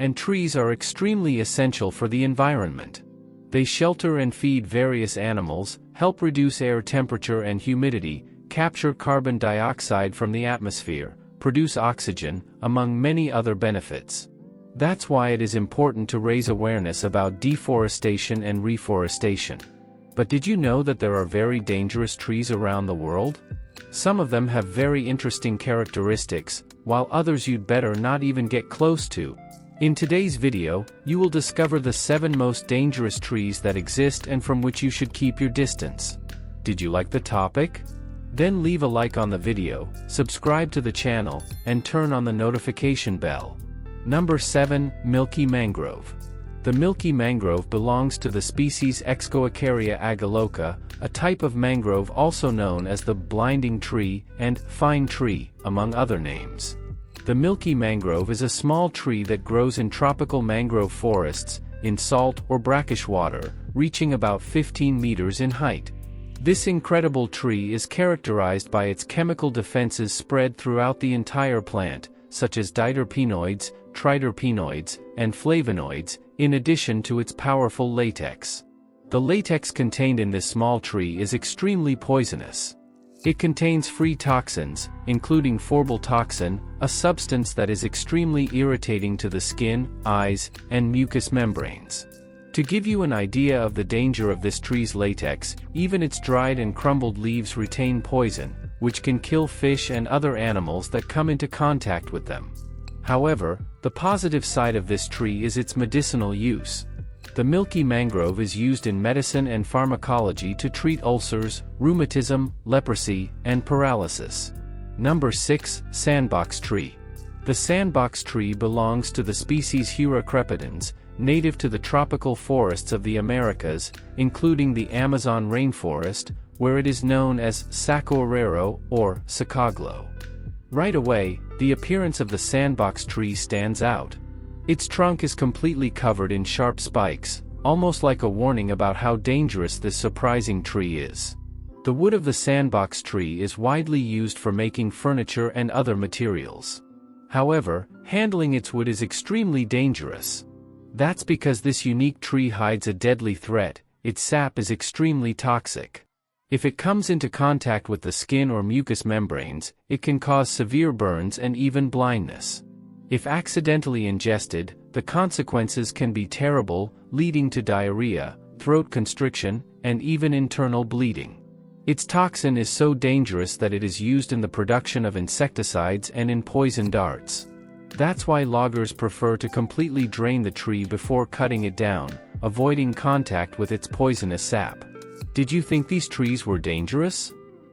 And trees are extremely essential for the environment. They shelter and feed various animals, help reduce air temperature and humidity, capture carbon dioxide from the atmosphere, produce oxygen, among many other benefits. That's why it is important to raise awareness about deforestation and reforestation. But did you know that there are very dangerous trees around the world? Some of them have very interesting characteristics, while others you'd better not even get close to. In today's video, you will discover the 7 most dangerous trees that exist and from which you should keep your distance. Did you like the topic? Then leave a like on the video, subscribe to the channel, and turn on the notification bell. Number 7. Milky Mangrove. The milky mangrove belongs to the species Excoecharia agaloca, a type of mangrove also known as the blinding tree and fine tree, among other names. The milky mangrove is a small tree that grows in tropical mangrove forests, in salt or brackish water, reaching about 15 meters in height. This incredible tree is characterized by its chemical defenses spread throughout the entire plant, such as diterpenoids, triterpenoids, and flavonoids, in addition to its powerful latex. The latex contained in this small tree is extremely poisonous. It contains free toxins, including formaltoxin, a substance that is extremely irritating to the skin, eyes, and mucous membranes. To give you an idea of the danger of this tree's latex, even its dried and crumbled leaves retain poison, which can kill fish and other animals that come into contact with them. However, the positive side of this tree is its medicinal use. The milky mangrove is used in medicine and pharmacology to treat ulcers, rheumatism, leprosy, and paralysis. Number 6. Sandbox Tree. The sandbox tree belongs to the species Hura crepidans, native to the tropical forests of the Americas, including the Amazon rainforest, where it is known as saco arrero or sacaglo. Right away, the appearance of the sandbox tree stands out. Its trunk is completely covered in sharp spikes, almost like a warning about how dangerous this surprising tree is. The wood of the sandbox tree is widely used for making furniture and other materials. However, handling its wood is extremely dangerous. That's because this unique tree hides a deadly threat. Its sap is extremely toxic. If it comes into contact with the skin or mucous membranes, it can cause severe burns and even blindness. If accidentally ingested, the consequences can be terrible, leading to diarrhea, throat constriction, and even internal bleeding. Its toxin is so dangerous that it is used in the production of insecticides and in poison darts. That's why loggers prefer to completely drain the tree before cutting it down, avoiding contact with its poisonous sap. Did you think these trees were dangerous?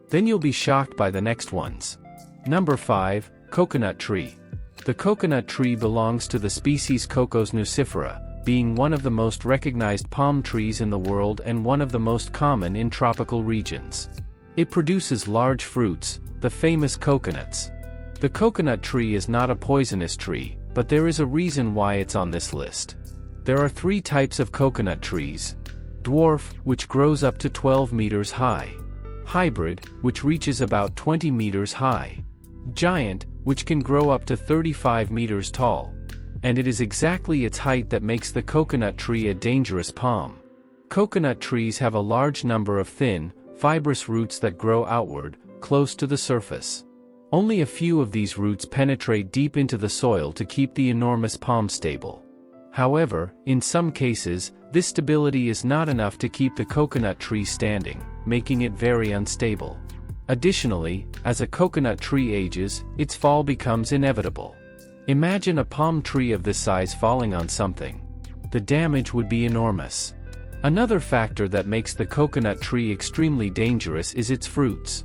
Then you'll be shocked by the next ones. Number 5. Coconut Tree. The coconut tree belongs to the species Cocos nucifera, being one of the most recognized palm trees in the world and one of the most common in tropical regions. It produces large fruits, the famous coconuts. The coconut tree is not a poisonous tree, but there is a reason why it's on this list. There are 3 types of coconut trees. Dwarf, which grows up to 12 meters high. Hybrid, which reaches about 20 meters high. Giant, which can grow up to 35 meters tall. And it is exactly its height that makes the coconut tree a dangerous palm. Coconut trees have a large number of thin, fibrous roots that grow outward, close to the surface. Only a few of these roots penetrate deep into the soil to keep the enormous palm stable. However, in some cases, this stability is not enough to keep the coconut tree standing, making it very unstable. Additionally, as a coconut tree ages, its fall becomes inevitable. Imagine a palm tree of this size falling on something. The damage would be enormous. Another factor that makes the coconut tree extremely dangerous is its fruits.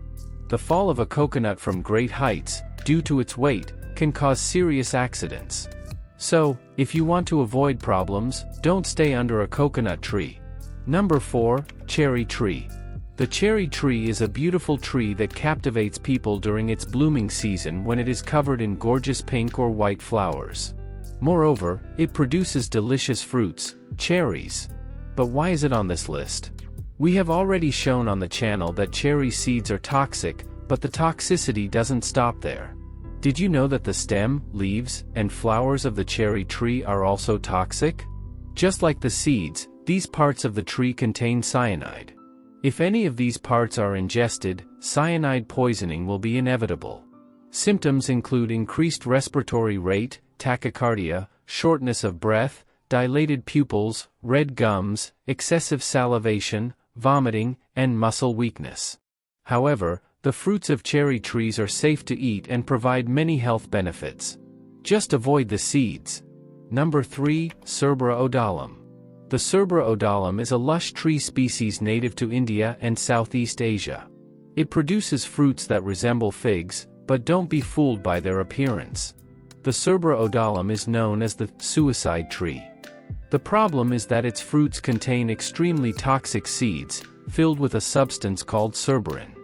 The fall of a coconut from great heights, due to its weight, can cause serious accidents. So, if you want to avoid problems, don't stay under a coconut tree. Number 4. Cherry Tree. The cherry tree is a beautiful tree that captivates people during its blooming season when it is covered in gorgeous pink or white flowers. Moreover, it produces delicious fruits, cherries. But why is it on this list? We have already shown on the channel that cherry seeds are toxic, but the toxicity doesn't stop there. Did you know that the stem, leaves, and flowers of the cherry tree are also toxic? Just like the seeds, these parts of the tree contain cyanide. If any of these parts are ingested, cyanide poisoning will be inevitable. Symptoms include increased respiratory rate, tachycardia, shortness of breath, dilated pupils, red gums, excessive salivation, vomiting, and muscle weakness. However, the fruits of cherry trees are safe to eat and provide many health benefits. Just avoid the seeds. Number 3. Cerbera odolum. The Cerbera odolum is a lush tree species native to India and Southeast Asia. It produces fruits that resemble figs, but don't be fooled by their appearance. The Cerbera odolum is known as the suicide tree. The problem is that its fruits contain extremely toxic seeds, filled with a substance called cerberin.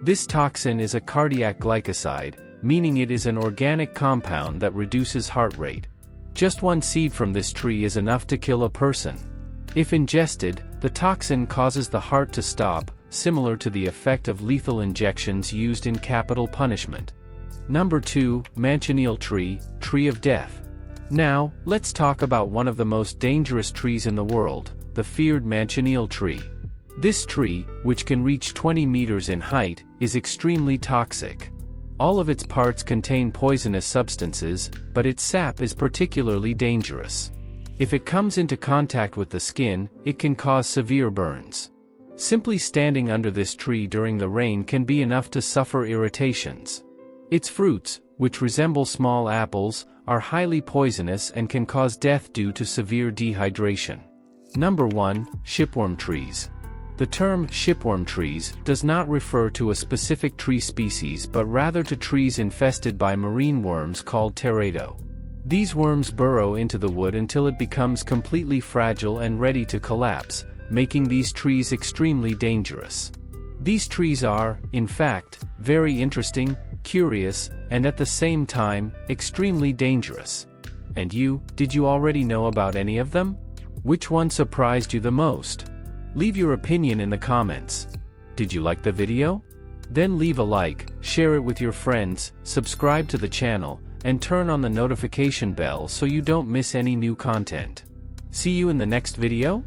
This toxin is a cardiac glycoside, meaning it is an organic compound that reduces heart rate. Just one seed from this tree is enough to kill a person. If ingested, the toxin causes the heart to stop, similar to the effect of lethal injections used in capital punishment. Number 2. Manchineel tree, tree of death. Now, let's talk about one of the most dangerous trees in the world, the feared manchineel tree. This tree, which can reach 20 meters in height, is extremely toxic. All of its parts contain poisonous substances, but its sap is particularly dangerous. If it comes into contact with the skin, it can cause severe burns. Simply standing under this tree during the rain can be enough to suffer irritations. Its fruits, which resemble small apples, are highly poisonous and can cause death due to severe dehydration. Number 1. Shipworm trees. The term shipworm trees does not refer to a specific tree species but rather to trees infested by marine worms called teredo. These worms burrow into the wood until it becomes completely fragile and ready to collapse, making these trees extremely dangerous. These trees are, in fact, very interesting, curious, and at the same time, extremely dangerous. And you, did you already know about any of them? Which one surprised you the most? Leave your opinion in the comments. Did you like the video? Then leave a like, share it with your friends, subscribe to the channel, and turn on the notification bell so you don't miss any new content. See you in the next video?